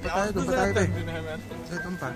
Doon pa tayo. Doon pa.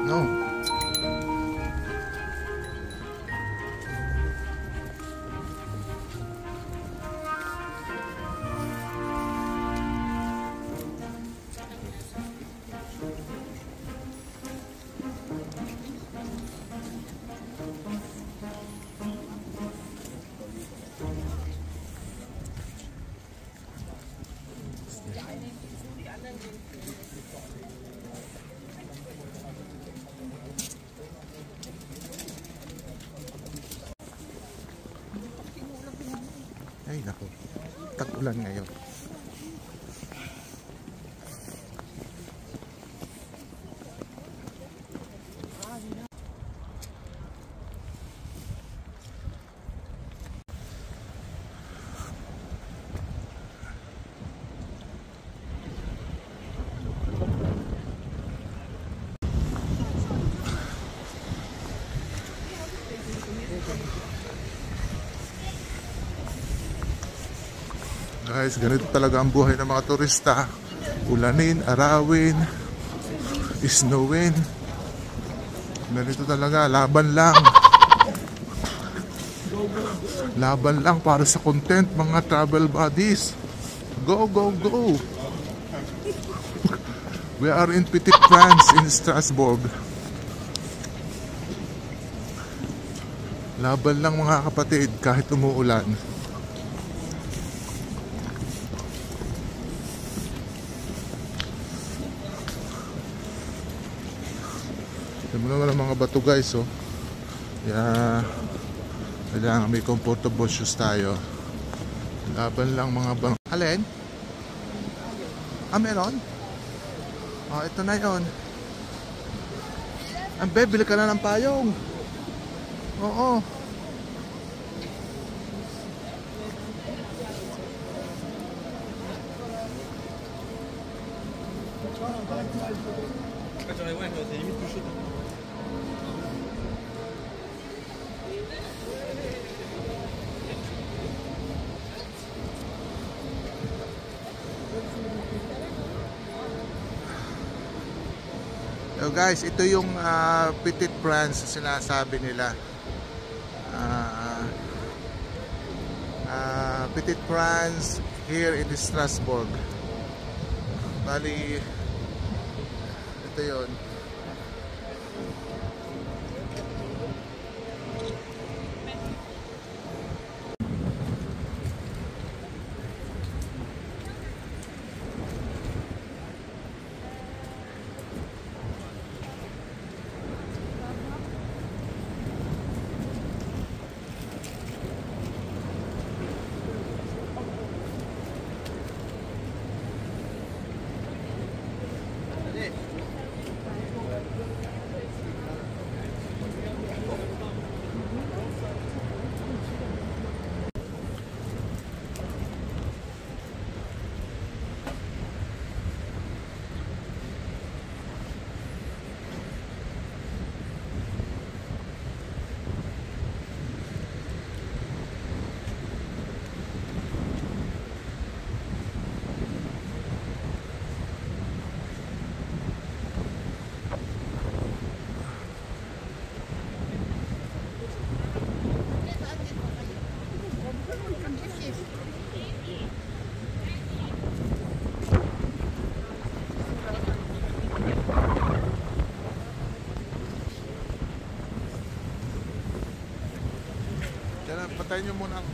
No. Ay naku, tag-ulan ngayon. Guys, ganito talaga ang buhay ng mga turista. Ulanin, arawin, isnowin. Ganito talaga, laban lang. Laban lang para sa content, mga travel buddies. Go, go, go! We are in Petite France in Strasbourg. Laban lang mga kapatid kahit umuulan. Tignan mo naman ang mga bato guys, oh. Yeah. Kailangan may comfortable shoes tayo. Laban lang mga bang. Alin? Ah, meron? Oh, ito na yun. Ang bili ka na ng payong. Oo. So guys, ito yung Petite France sinasabi nila. Petite France here in Strasbourg. Bali, ito yun. Patayin nyo muna ang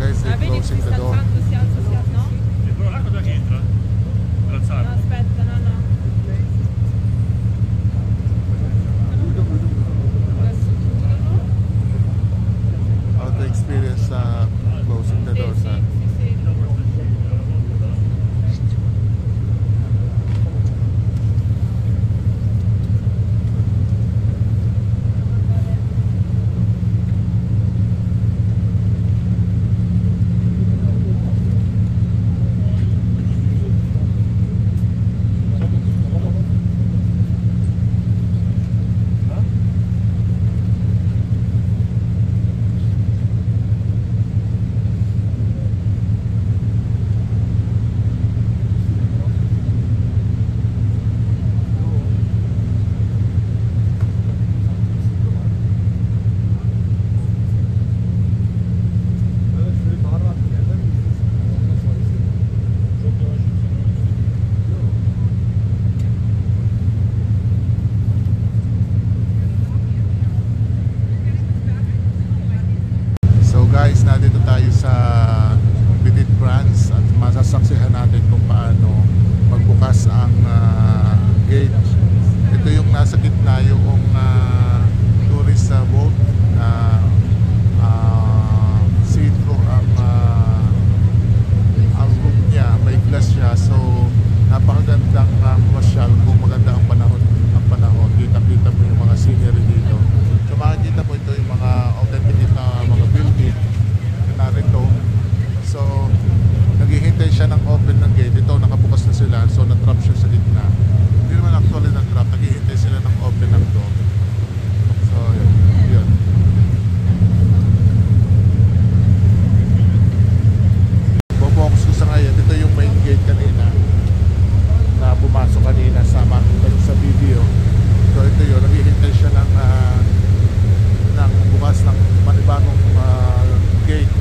Guys, they're closing the door. No? Però là quando è che entra? Grazzare. No, aspetta, no, no. How to experience closing the door, Sì, sir? sì, sì. So guys, nandito tayo sa Petit France at masasaksihan natin kung paano magbukas ang gate. Ito yung nasa gitna yung tourist boat na see-through ang roof niya, may glass siya. So napakagandang masyal kung maganda ang panahon. Kita-kita mo yung mga scenery dito. So makikita mo ito yung mga authentic na mga building na narito. So naghihintay siya ng open ng gate. Ito nakabukas na sila, so na-trap siya sa gitna. Hindi naman actually na-trap, naghihintay sila ng open ng door. So yun. Focus ko sa ngayon, ito yung main gate kanina na pumasok kanina sa makita sa video. So ito yun, naghihintay siya ng bukas ng panibagong gate.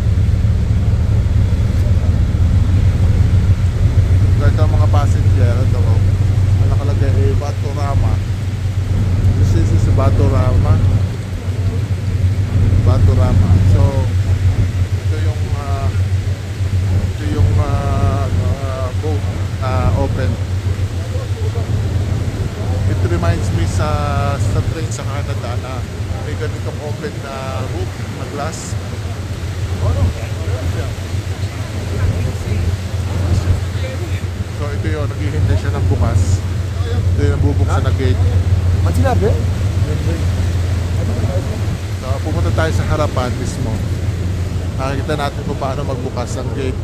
So ito ang mga passenger, ito ang nakalagay ay Batorama. This is Batorama. So ito yung boat open. It reminds me sa train sa Canada na may ganitong open na roof na glass. So ito yun, naghihintay siya ng bukas. Ito yung nabubuksan na gate. So pupunta tayo sa harapan mismo. Nakikita natin kung paano magbukas ang gate.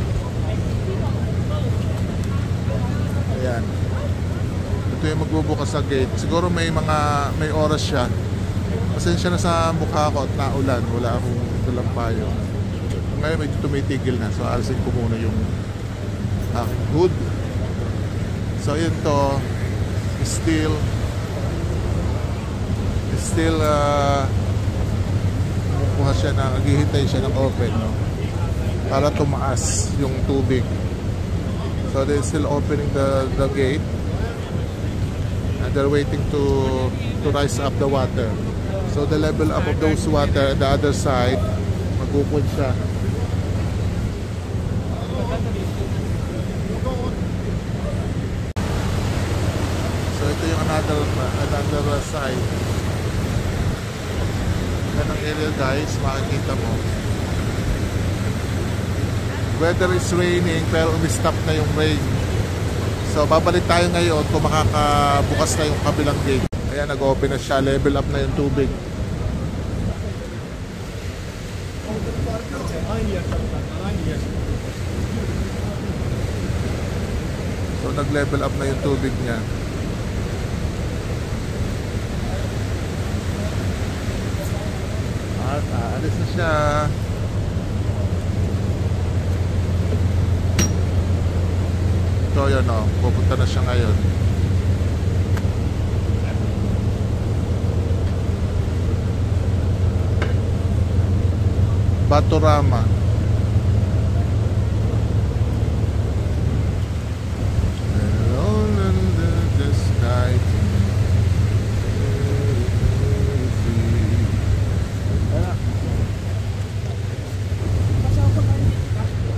Ayan. Ito yung magbubukas sa gate. Siguro may oras siya. Pasensya na sa mukha ko at naulan. Wala akong dalang payo. Ngayon may tumitigil na. So alisin ko muna yung aking hood. So yun to. Still kumukuha siya na naghihintay siya ng open, no? Para tumaas yung tubig. So they're still opening the gate. And they're waiting to rise up the water. So the level up of those water at the other side, magkukod siya. So ito yung another side. Yan ang area guys, makikita mo. Weather is raining pero umi-stop na yung rain. So babalik tayo ngayon kung makakabukas na yung kabilang gate. Ayan, nag-open na siya, level up na yung tubig. So nag-level up na yung tubig niya. At aalis na siya. So yun o, pupunta na siya ngayon. Batorama. Alone under the sky.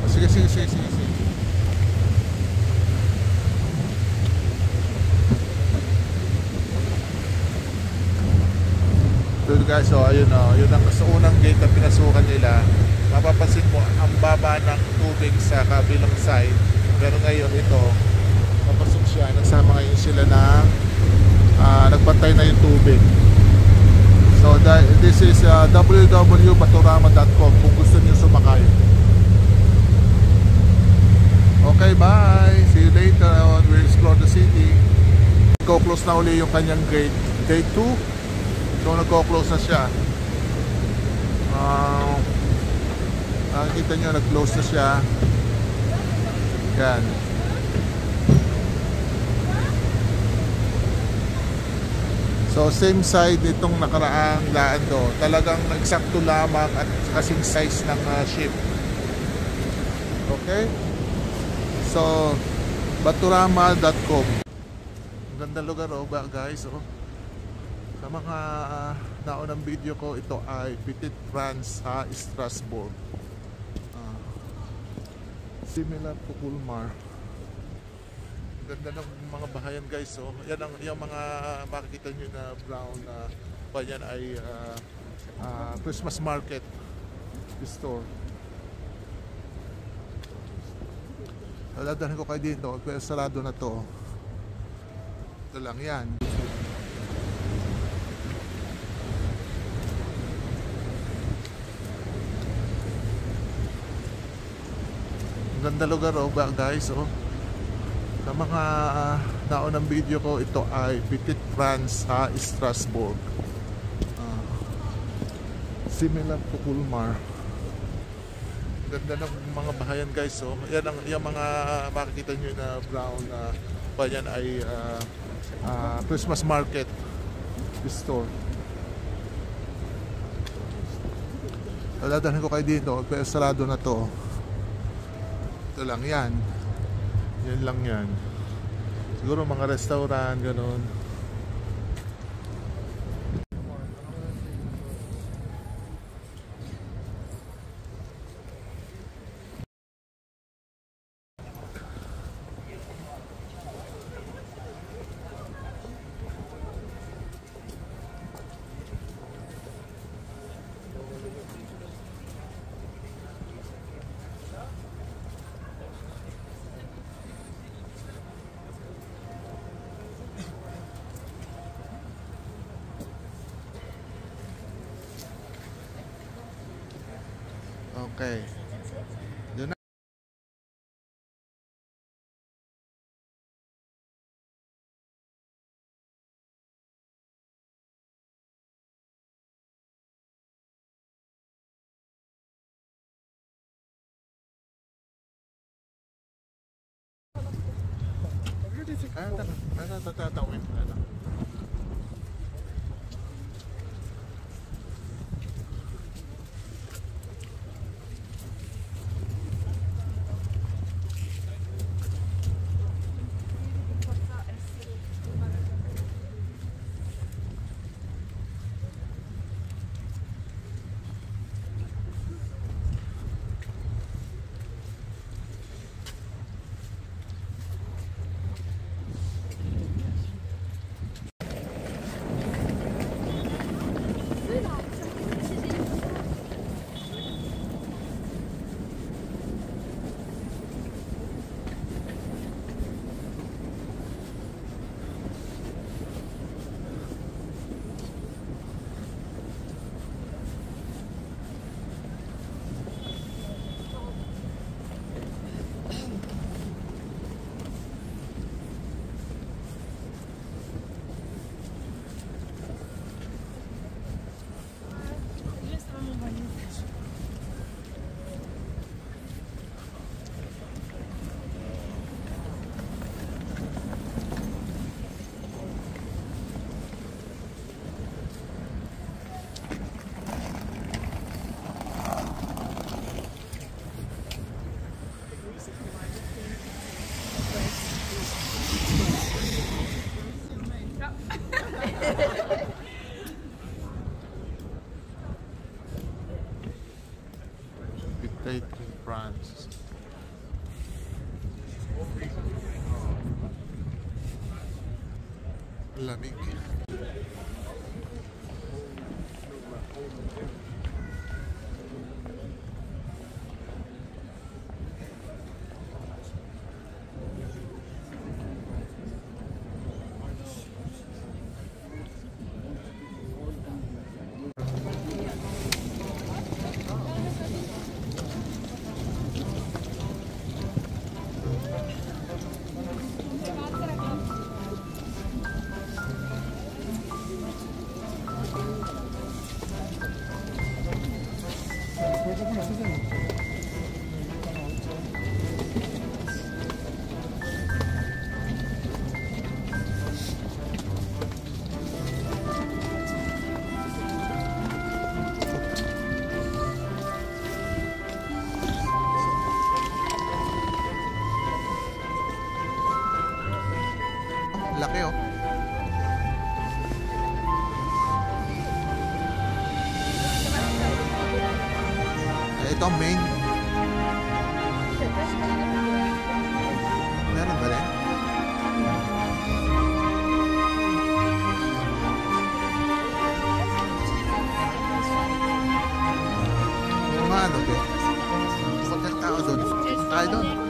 Sige. So guys, so ayun o, yun ang sa unang gate na pinasukan nila. Mapapansin mo ang baba ng tubig sa kabilang side. Pero ngayon ito, papasok siya, nagsama ngayon sila ng nagbantay na yung tubig. So this is www.batorama.com kung gusto niyo sumakay. Okay, bye! See you later on. We'll explore the city. Nagko-close na uli yung kanyang gate. Gate 2. So nagko-close na siya. Nakikita nyo, nag-close na siya. Yan. So same side itong nakaraang daan do. Talagang eksakto lamang at kasing size ng ship. Okay? So batorama.com. Ang ganda lugar guys oh. Sa mga naunang video ko, ito ay Petit France sa Strasbourg. Similar to Colmar. Ganda ng mga bahayan guys. So, yan ang yung mga makikita nyo na brown na bayan ay Christmas market store. Dadalhin ko kayo dito, pero sarado na to. Ito lang yan. Ang ganda lugar guys oh. Sa mga naunang video ko, ito ay Petit France sa Strasbourg. Similar to Colmar. Ganda ng mga bahayan guys oh. Yan ang yung mga makikita nyo na brown na bayan ay Christmas market store. Dadalhin ko kayo dito, pero sarado na to. Ito lang yan. Yan lang yan. Siguro mga restaurant, ganun. Okay. Doon na. Tatawin. Strait in France. Lamig. Laki oh. Ito ang main. Meron ba rin? Ano ba? Hotel tao doon. Tayo doon.